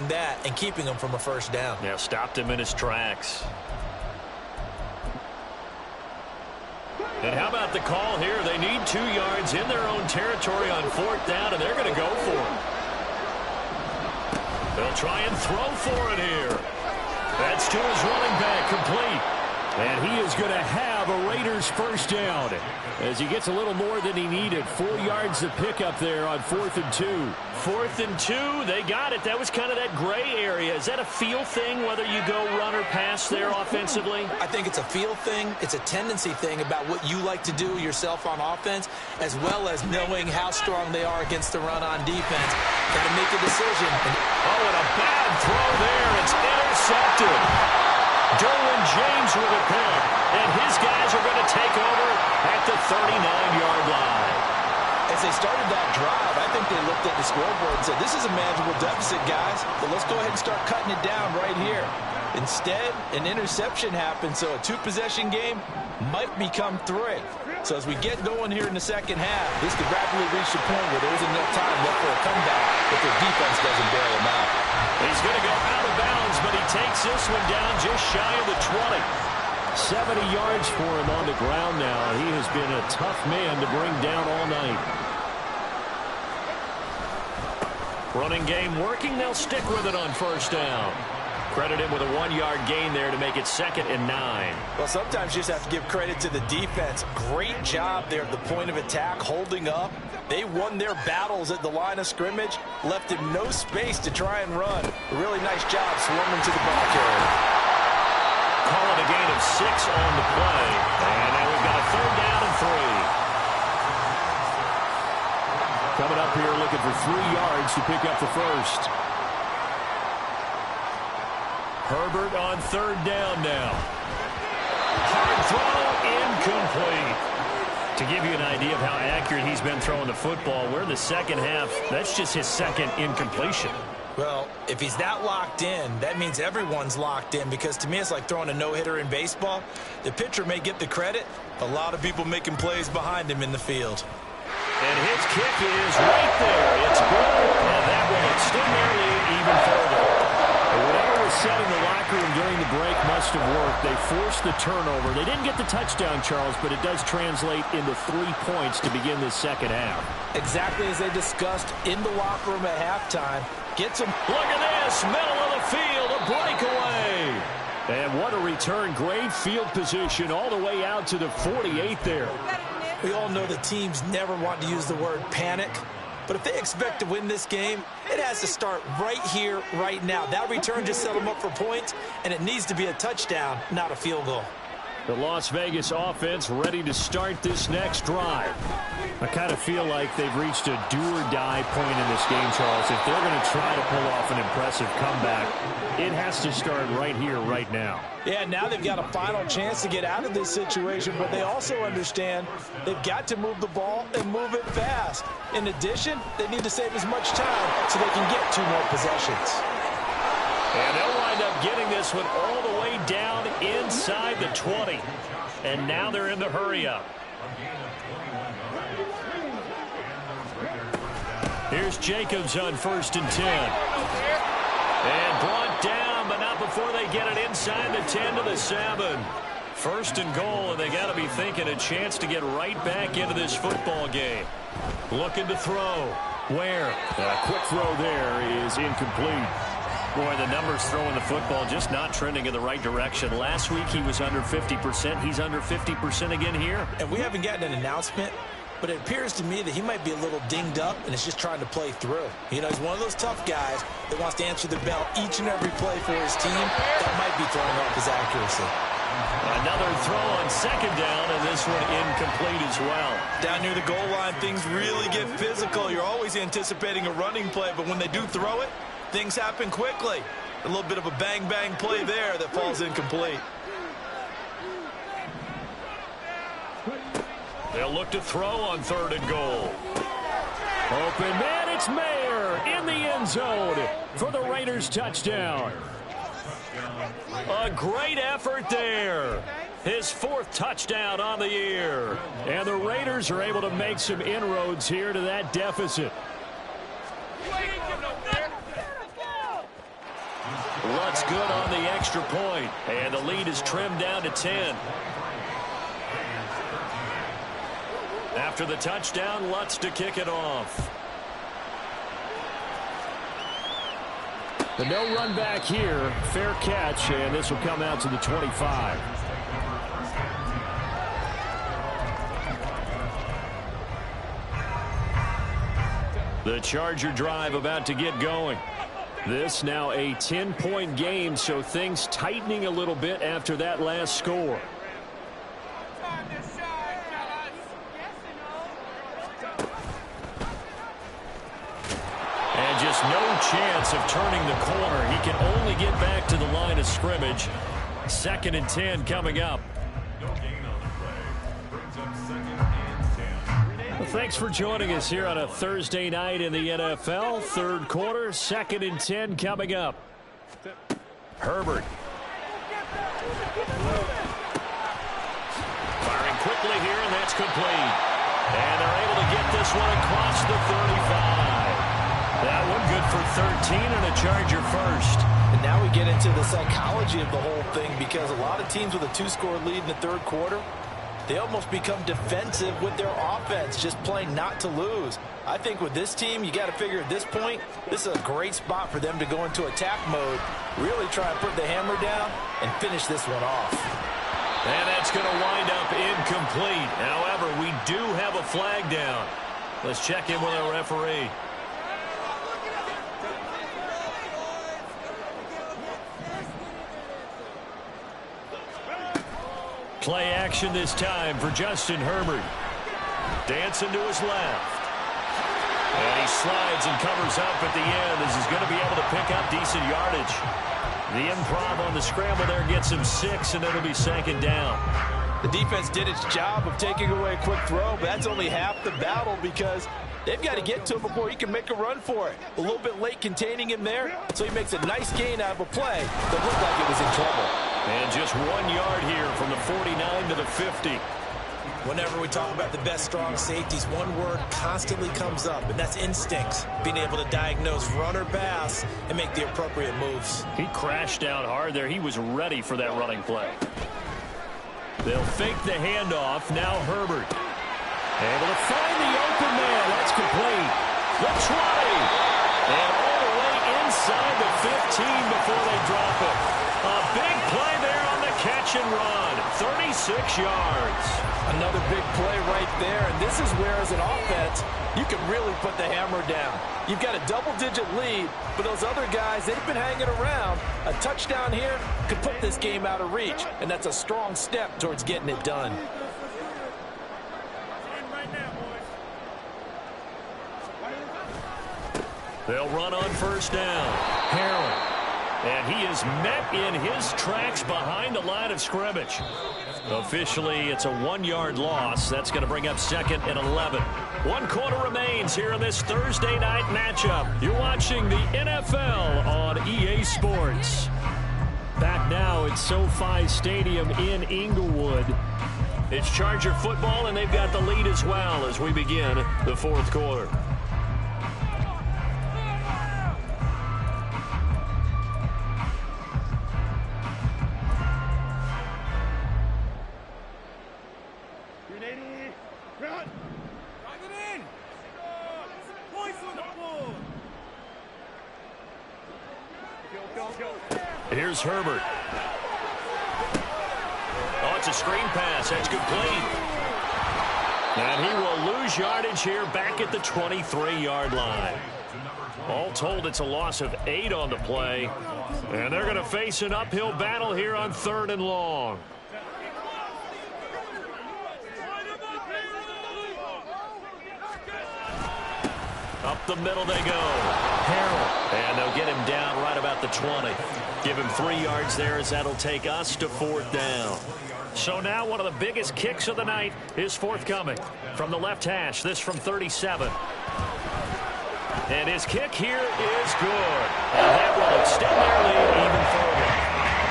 that and keeping him from a first down. Yeah, stopped him in his tracks. And how about the call here? They need 2 yards in their own territory on 4th down, and they're going to go for it. They'll try and throw for it here. That's to his running back, complete. And he is going to have a Raiders first down as he gets a little more than he needed. 4 yards to pick up there on 4th and 2. 4th and 2, they got it. That was kind of that gray area. Is that a feel thing, whether you go run or pass there offensively? I think it's a feel thing. It's a tendency thing about what you like to do yourself on offense, as well as knowing how strong they are against the run on defense. Got to make a decision. Oh, and a bad throw there. It's intercepted. Derwin James with a pick, and his guys are going to take over at the 39-yard line. As they started that drive, I think they looked at the scoreboard and said, this is a manageable deficit, guys, but let's go ahead and start cutting it down right here. Instead, an interception happened, so a 2-possession game might become 3. So as we get going here in the second half, this could rapidly reach the point where there isn't enough time left for a comeback if their defense doesn't bail them out. He's going to go out of bounds, but he takes this one down just shy of the 20. 70 yards for him on the ground now. He has been a tough man to bring down all night. Running game working. They'll stick with it on first down. Credit him with a 1-yard gain there to make it 2nd and 9. Well, sometimes you just have to give credit to the defense. Great job there at the point of attack, holding up. They won their battles at the line of scrimmage, left him no space to try and run. A really nice job swarming to the ball carrier. Call it a gain of 6 on the play. And now we've got a 3rd down and 3. Coming up here looking for 3 yards to pick up the first. Herbert on 3rd down now. Hard throw, incomplete. To give you an idea of how accurate he's been throwing the football, we're in the second half. That's just his 2nd incompletion. Well, if he's that locked in, that means everyone's locked in, because to me it's like throwing a no-hitter in baseball. The pitcher may get the credit, a lot of people making plays behind him in the field. And his kick is right there. It's good, and that will extend their lead even further. Whatever was said in the locker room during the break must have worked. They forced the turnover. They didn't get the touchdown, Charles, but it does translate into 3 points to begin this second half. Exactly as they discussed in the locker room at halftime. Gets him. Look at this, middle of the field, a breakaway. And what a return. Great field position all the way out to the 48 there. We all know the teams never want to use the word panic. But if they expect to win this game, it has to start right here, right now. That return just set them up for points, and it needs to be a touchdown, not a field goal. The Las Vegas offense ready to start this next drive. I kind of feel like they've reached a do-or-die point in this game, Charles. If they're going to try to pull off an impressive comeback, it has to start right here, right now. Yeah, now they've got a final chance to get out of this situation, but they also understand they've got to move the ball and move it fast. In addition, they need to save as much time so they can get 2 more possessions. And they'll wind up getting this one all the way down inside the 20. And now they're in the hurry-up. Here's Jacobs on 1st and 10. And brought down, but not before they get it inside the 10 to the 7. 1st and goal, and they got to be thinking a chance to get right back into this football game. Looking to throw. Where? A quick throw there is incomplete. Boy, the numbers throwing the football just not trending in the right direction. Last week he was under 50%. He's under 50% again here. And we haven't gotten an announcement, but it appears to me that he might be a little dinged up and is just trying to play through. You know, he's one of those tough guys that wants to answer the bell each and every play for his team. That might be throwing off his accuracy. Another throw on 2nd down, and this one incomplete as well. Down near the goal line, things really get physical. You're always anticipating a running play, but when they do throw it, things happen quickly. A little bit of a bang-bang play there that falls incomplete. They'll look to throw on 3rd and goal. Open man, it's Mayer in the end zone for the Raiders touchdown. A great effort there. His 4th touchdown on the year. And the Raiders are able to make some inroads here to that deficit. Lutz good on the extra point, and the lead is trimmed down to 10. After the touchdown, Lutz to kick it off. The no run back here, fair catch, and this will come out to the 25. The Charger drive about to get going. This now a 10-point game, so things tightening a little bit after that last score. And just no chance of turning the corner. He can only get back to the line of scrimmage. 2nd and 10 coming up. Well, thanks for joining us here on a Thursday night in the NFL. 3rd quarter, 2nd and 10 coming up. Herbert. Firing quickly here, and that's complete. And they're able to get this one across the 35. That one good for 13 and a Charger first. And now we get into the psychology of the whole thing, because a lot of teams with a 2-score lead in the 3rd quarter, they almost become defensive with their offense, just playing not to lose. I think with this team, you got to figure at this point, this is a great spot for them to go into attack mode, really try and put the hammer down and finish this one off. And that's going to wind up incomplete. However, we do have a flag down. Let's check in with our referee. Play action this time for Justin Herbert. Dancing to his left. And he slides and covers up at the end as he's going to be able to pick up decent yardage. The improv on the scramble there gets him 6, and it'll be 2nd down. The defense did its job of taking away a quick throw, but that's only half the battle, because they've got to get to him before he can make a run for it. A little bit late containing him there, so he makes a nice gain out of a play that looked like it was in trouble. And just 1 yard here from the 49 to the 50. Whenever we talk about the best strong safeties, one word constantly comes up, and that's instincts. Being able to diagnose run or pass and make the appropriate moves. He crashed down hard there. He was ready for that running play. They'll fake the handoff. Now Herbert. Able to find the open man. That's complete. The 20. And all the way inside the 15 before they drop it. A big play there on the catch and run. 36 yards. Another big play right there, and this is where, as an offense, you can really put the hammer down. You've got a double-digit lead, but those other guys, they've been hanging around. A touchdown here could put this game out of reach, and that's a strong step towards getting it done. They'll run on 1st down. Harrell. And he is met in his tracks behind the line of scrimmage. Officially, it's a 1-yard loss. That's going to bring up 2nd and 11. 1 quarter remains here in this Thursday night matchup. You're watching the NFL on EA Sports. Back now at SoFi Stadium in Inglewood. It's Charger football, and they've got the lead as well as we begin the 4th quarter. Here's Herbert. Oh, it's a screen pass. That's complete. And he will lose yardage here back at the 23-yard line. All told, it's a loss of 8 on the play. And they're going to face an uphill battle here on 3rd and long. Up the middle they go. Harrell. And they'll get him down right about the 20. Give him 3 yards there, as that'll take us to 4th down. So now one of the biggest kicks of the night is forthcoming. From the left hash, this from 37. And his kick here is good. And that will extend their lead even further.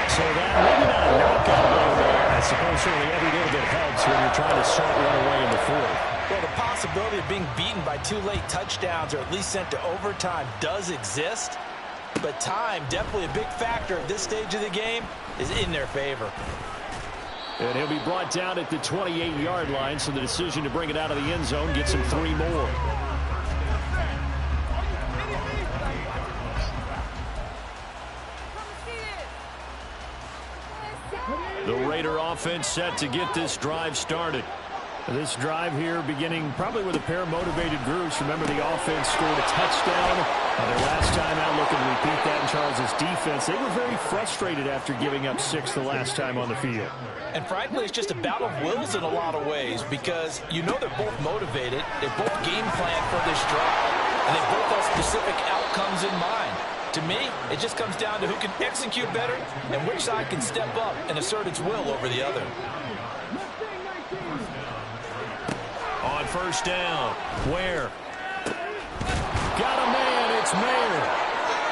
So that maybe not a knockout blow there. I suppose certainly every little bit helps when you're trying to start one away in the 4th. Well, the possibility of being beaten by 2 late touchdowns or at least sent to overtime does exist. But time, definitely a big factor at this stage of the game, is in their favor. And he'll be brought down at the 28-yard line, so the decision to bring it out of the end zone gets him 3 more. The Raider offense set to get this drive started. This drive here beginning probably with a pair of motivated groups. Remember, the offense scored a touchdown their last time out. Looking to repeat that in Charles' defense. They were very frustrated after giving up 6 the last time on the field. And frankly, it's just a battle of wills in a lot of ways, because you know they're both motivated. They both game plan for this drive, and they both have specific outcomes in mind. To me, it just comes down to who can execute better and which side can step up and assert its will over the other. On first down, Ware. Got a man, it's Mayer.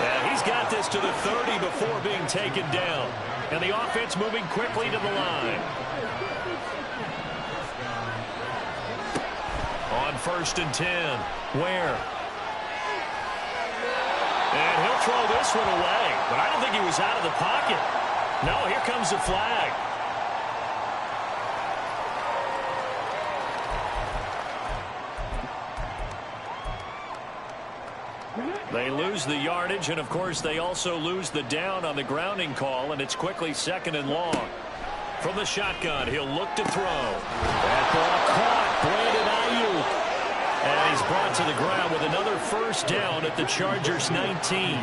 And he's got this to the 30 before being taken down. And the offense moving quickly to the line. On first and 10, Ware. And he'll throw this one away, but I don't think he was out of the pocket. No, here comes the flag. They lose the yardage, and of course they also lose the down on the grounding call, and it's quickly 2nd and long. From the shotgun, he'll look to throw. That ball caught. Brandon Ayuk. And he's brought to the ground with another first down at the Chargers' 19.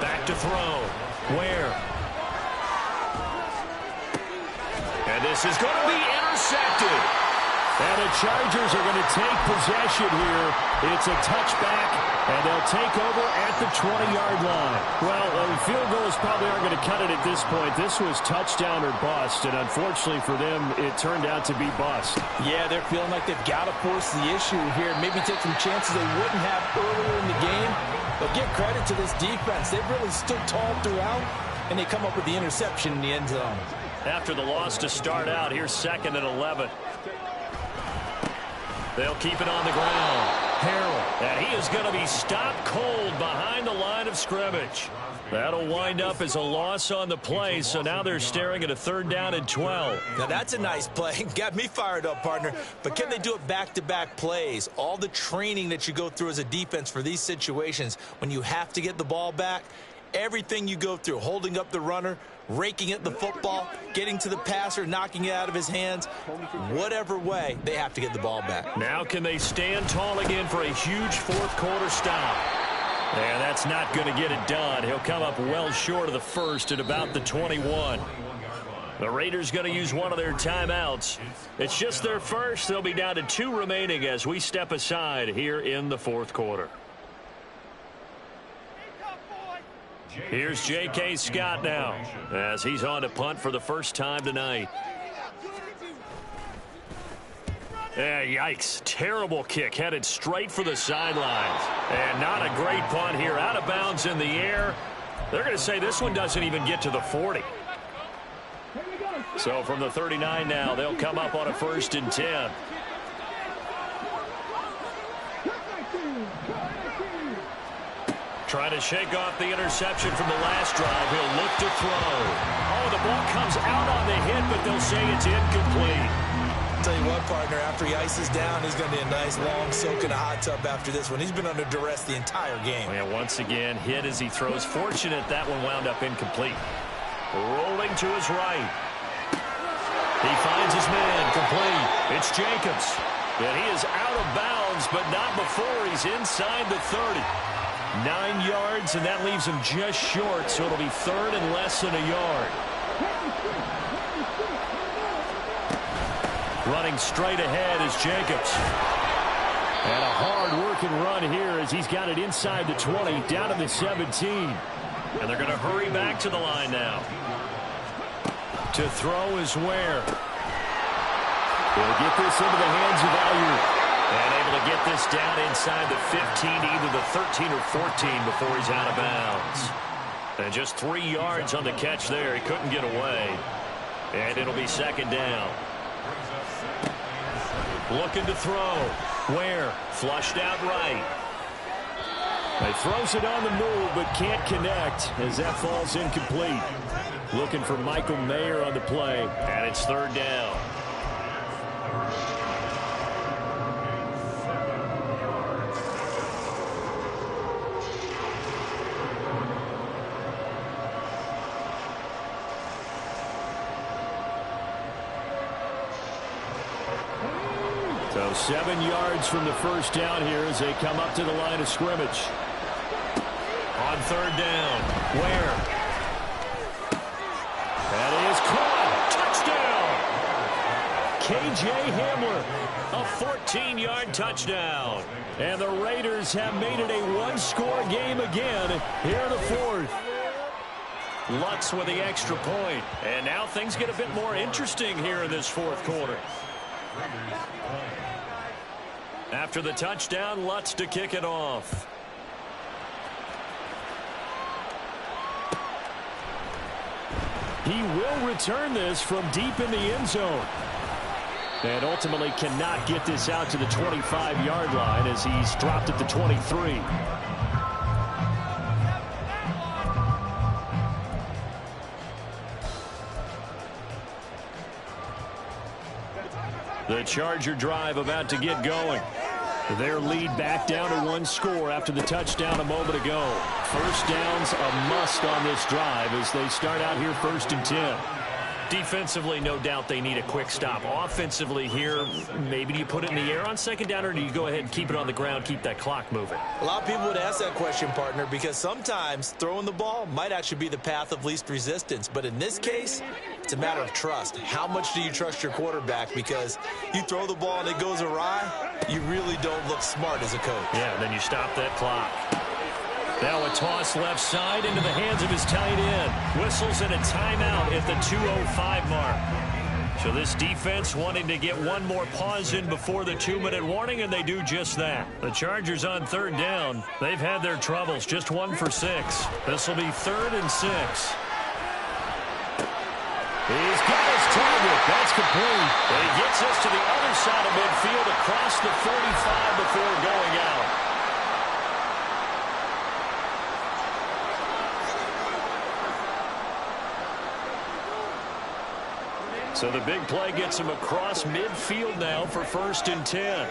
Back to throw. Ware. And this is going to be intercepted. And the Chargers are going to take possession here. It's a touchback, and they'll take over at the 20-yard line. Well, field goals probably aren't going to cut it at this point. This was touchdown or bust, and unfortunately for them, it turned out to be bust. Yeah, they're feeling like they've got to force the issue here. Maybe take some chances they wouldn't have earlier in the game. But give credit to this defense. They've really stood tall throughout, and they come up with the interception in the end zone. After the loss to start out, here's 2nd and 11. They'll keep it on the ground. Harrell. And he is going to be stopped cold behind the line of scrimmage. That'll wind up as a loss on the play, so now they're staring at a 3rd down and 12. Now that's a nice play. Got me fired up, partner. But can they do it back-to-back plays? All the training that you go through as a defense for these situations, when you have to get the ball back, everything you go through, holding up the runner, raking at the football, getting to the passer, knocking it out of his hands, whatever way, they have to get the ball back. Now can they stand tall again for a huge 4th quarter stop? And that's not going to get it done. He'll come up well short of the first at about the 21. The Raiders going to use one of their timeouts. It's just their first. They'll be down to 2 remaining as we step aside here in the 4th quarter. Here's J.K. Scott now as he's on to punt for the first time tonight. Yeah, yikes. Terrible kick headed straight for the sidelines. And not a great punt here. Out of bounds in the air. They're going to say this one doesn't even get to the 40. So from the 39 now, they'll come up on a 1st and 10. Trying to shake off the interception from the last drive. He'll look to throw. Oh, the ball comes out on the hit, but they'll say it's incomplete. Tell you what, partner, after he ices down, he's going to be a nice long soak in a hot tub after this one. He's been under duress the entire game. And once again, hit as he throws. Fortunate that one wound up incomplete. Rolling to his right. He finds his man, complete. It's Jacobs. And he is out of bounds, but not before he's inside the 30. 9 yards, and that leaves him just short, so it'll be 3rd and less than a yard. Running straight ahead is Jacobs. And a hard-working run here as he's got it inside the 20, down to the 17. And they're going to hurry back to the line now. To throw is Ware. He'll get this into the hands of Ayuk. And able to get this down inside the 15 to either the 13 or 14 before he's out of bounds. And just 3 yards on the catch there. He couldn't get away. And it'll be 2nd down. Looking to throw. Ware flushed out right. He throws it on the move, but can't connect as that falls incomplete. Looking for Michael Mayer on the play. And it's third down. So 7 yards from the first down here as they come up to the line of scrimmage. On third down, Ware. That is caught. Touchdown. K.J. Hamler. A 14-yard touchdown. And the Raiders have made it a one-score game again here in the fourth. Lutz with the extra point. And now things get a bit more interesting here in this fourth quarter. After the touchdown, Lutz to kick it off. He will return this from deep in the end zone. And ultimately cannot get this out to the 25-yard line as he's dropped at the 23. The Charger drive about to get going. Their lead back down to one score after the touchdown a moment ago. First down's a must on this drive as they start out here 1st and 10. Defensively, no doubt they need a quick stop. Offensively here, maybe do you put it in the air on second down, or do you go ahead and keep it on the ground, keep that clock moving? A lot of people would ask that question, partner, because sometimes throwing the ball might actually be the path of least resistance. But in this case, it's a matter of trust. How much do you trust your quarterback? Because you throw the ball and it goes awry, you really don't look smart as a coach. Yeah, and then you stop that clock. Now a toss left side into the hands of his tight end. Whistles in a timeout at the 2:05 mark. So this defense wanting to get one more pause in before the 2-minute warning, and they do just that. The Chargers on third down. They've had their troubles, just 1 for 6. This will be 3rd and 6. He's got his target. That's complete. And he gets us to the other side of midfield across the 45 before going out. So the big play gets him across midfield now for 1st and 10.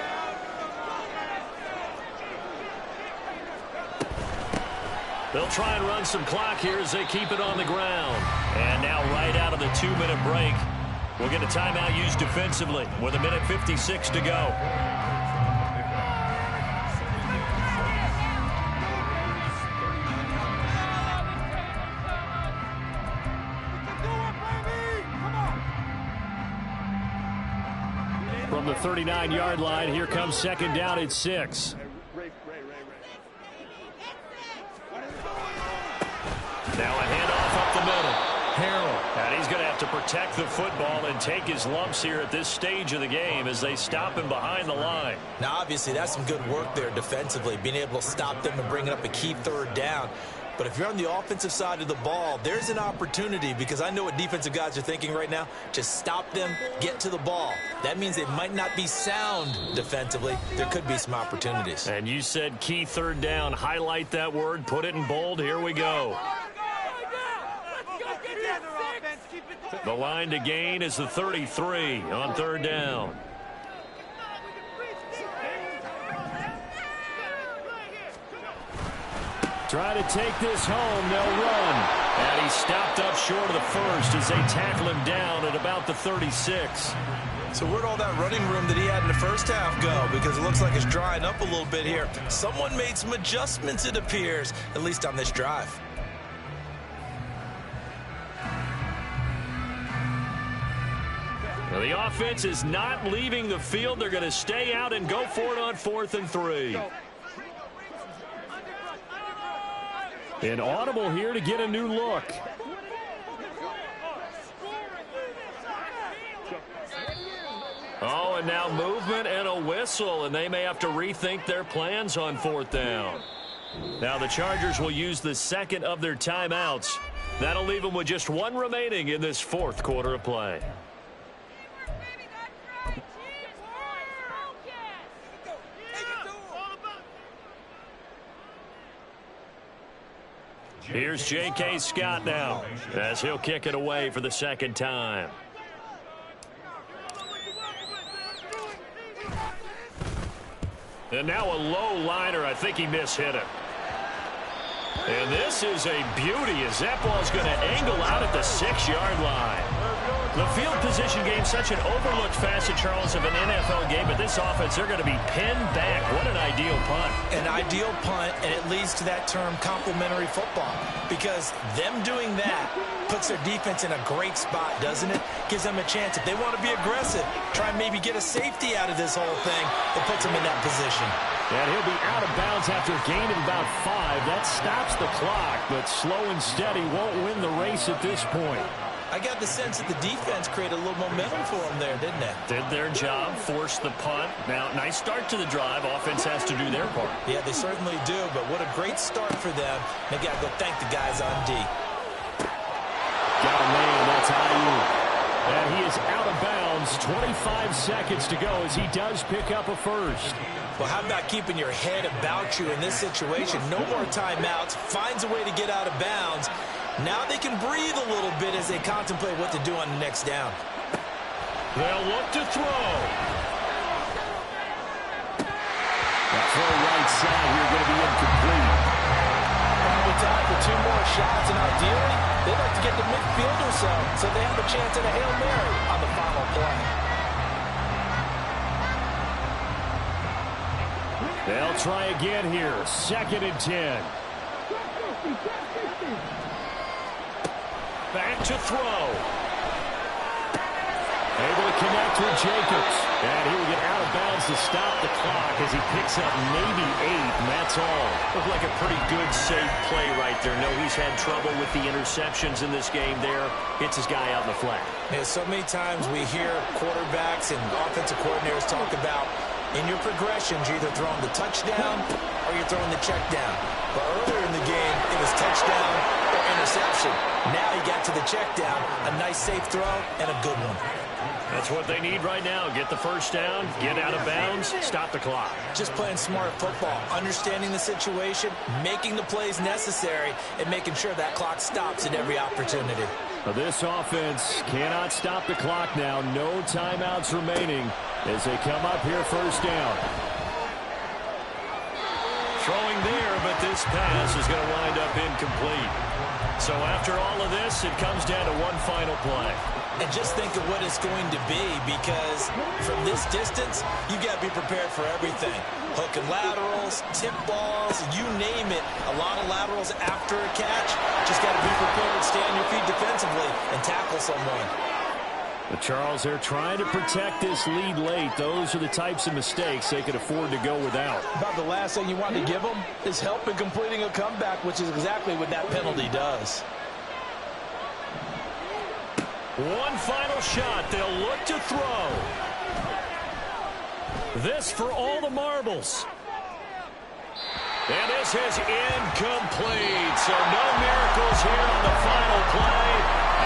They'll try and run some clock here as they keep it on the ground. And now right out of the 2-minute break, we'll get a timeout used defensively with 1:56 to go. From the 39-yard line, here comes second down at 6. Now a handoff up the middle. Harrell. And he's going to have to protect the football and take his lumps here at this stage of the game as they stop him behind the line. Now, obviously, that's some good work there defensively, being able to stop them and bring up a key third down. But if you're on the offensive side of the ball, there's an opportunity, because I know what defensive guys are thinking right now. Just stop them, get to the ball. That means they might not be sound defensively. There could be some opportunities. And you said key third down. Highlight that word. Put it in bold. Here we go. The line to gain is the 33 on third down. Try to take this home. They'll run. And he stopped up short of the first as they tackle him down at about the 36. So where'd all that running room that he had in the first half go? Because it looks like it's drying up a little bit here. Someone made some adjustments, it appears, at least on this drive. Well, the offense is not leaving the field. They're going to stay out and go for it on 4th and 3. An audible here to get a new look. Oh, and now movement and a whistle, and they may have to rethink their plans on 4th down. Now the Chargers will use the second of their timeouts. That'll leave them with just 1 remaining in this 4th quarter of play. Here's J.K. Scott now as he'll kick it away for the second time. And now a low liner. I think he mishit it. And this is a beauty as that ball is going to angle out at the 6-yard line. The field position game, such an overlooked facet, Charles, of an NFL game, but this offense, they're going to be pinned back. What an ideal punt. An ideal punt, and it leads to that term complementary football, because them doing that puts their defense in a great spot, doesn't it? Gives them a chance. If they want to be aggressive, try and maybe get a safety out of this whole thing, it puts them in that position. And he'll be out of bounds after a gain of about 5. That stops the clock, but slow and steady won't win the race at this point. I got the sense that the defense created a little momentum for them there, didn't it? Did their job, forced the punt. Now, nice start to the drive. Offense has to do their part. Yeah, they certainly do, but what a great start for them. They got to go thank the guys on D. Got a man, that's Aiyuk. And he is out of bounds. 25 seconds to go as he does pick up a first. Well, how about keeping your head about you in this situation? No more timeouts. Finds a way to get out of bounds. Now they can breathe a little bit as they contemplate what to do on the next down. They'll look to throw. That throw right side here going to be incomplete. Probably time for 2 more shots, and ideally, they'd like to get to midfield or so they have a chance at a Hail Mary on the final play. They'll try again here. 2nd and 10. Back to throw. Able to connect with Jacobs. And he will get out of bounds to stop the clock as he picks up maybe 8, and that's all. Looked like a pretty good, safe play right there. No, he's had trouble with the interceptions in this game there. Hits his guy out in the flat. Yeah, so many times we hear quarterbacks and offensive coordinators talk about in your progressions, you're either throwing the touchdown or you're throwing the check down. But earlier in the game, it was touchdown or interception. Now he got to the check down, a nice safe throw, and a good one. That's what they need right now. Get the first down, get out of bounds, stop the clock. Just playing smart football, understanding the situation, making the plays necessary, and making sure that clock stops at every opportunity. This offense cannot stop the clock now. No timeouts remaining as they come up here first down. Throwing there, but this pass is going to wind up incomplete. So after all of this, it comes down to one final play. And just think of what it's going to be, because from this distance, you got to be prepared for everything. Hook and laterals, tip balls, you name it. A lot of laterals after a catch. Just got to be prepared, stay on your feet defensively, and tackle someone. But Charles, they're trying to protect this lead late. Those are the types of mistakes they could afford to go without. About the last thing you want to give them is help in completing a comeback, which is exactly what that penalty does. One final shot. They'll look to throw. This for all the marbles. And this is incomplete. So no miracles here on the final play.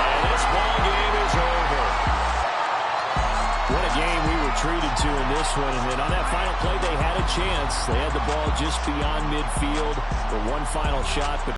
And this ball game is over. What a game we were treated to in this one. And then on that final play, they had a chance. They had the ball just beyond midfield for one final shot. But